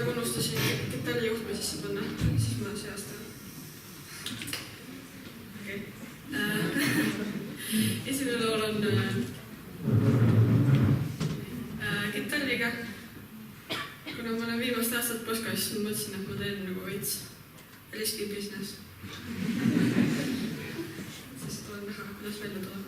praegu unustasin Kitali juhtme sisse panna, siis ma see aasta. Okay. Esimene lool on Kitaliga. Kuna ma olen viimast aastat Poskas, siis ma mõtlesin, et ma teen nagu veits riski business. Siis tulen näha, kuidas välja tuleb.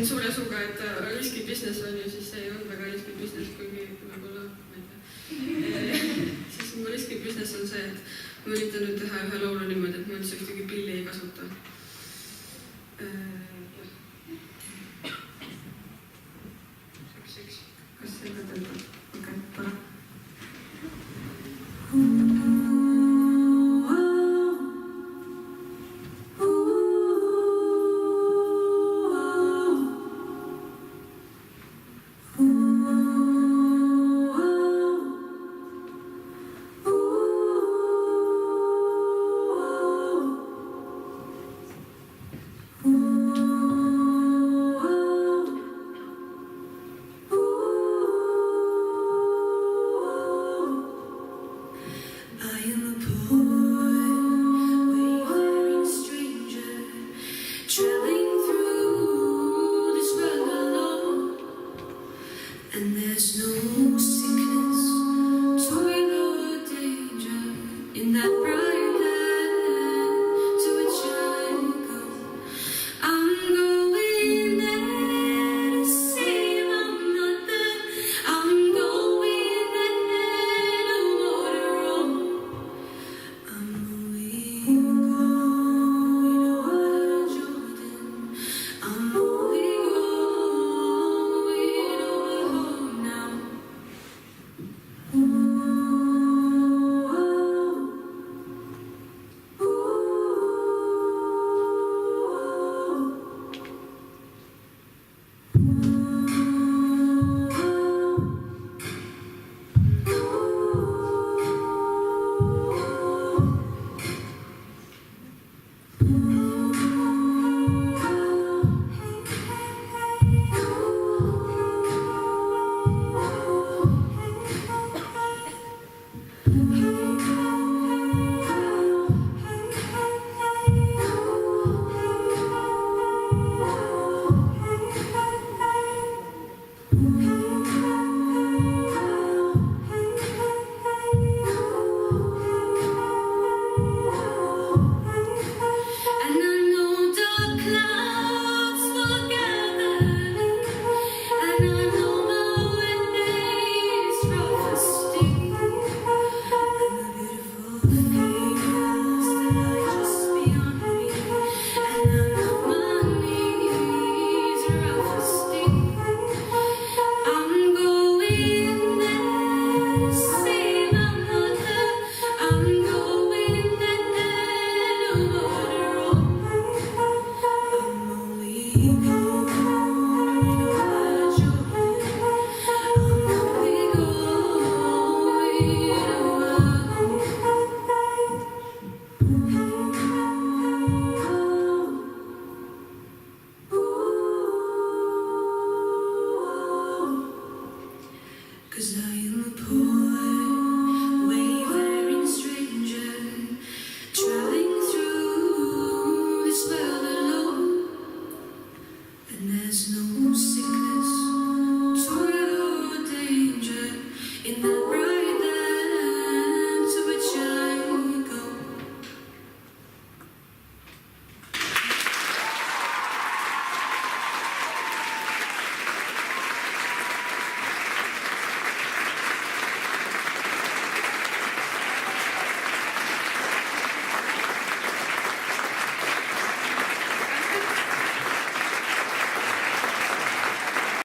ütlesin suure suuga, et riski business on ju, siis see ei olnud väga riski business, kuigi võib-olla, ma ei tea. Siis mu riski business on see, et ma üritan nüüd teha ühe laulu niimoodi, et ma üldse ühtegi pilli ei kasuta. Kas see ka töötab? Okei, tore. And there's no sickness, toil or danger in that bright land to which I go. I'm going there to see my mother. I'm going there to water on. I'm going over Jordan. I'm going home now. Cause I am a poor, wayfaring stranger, traveling through this world alone. And there's no sickness,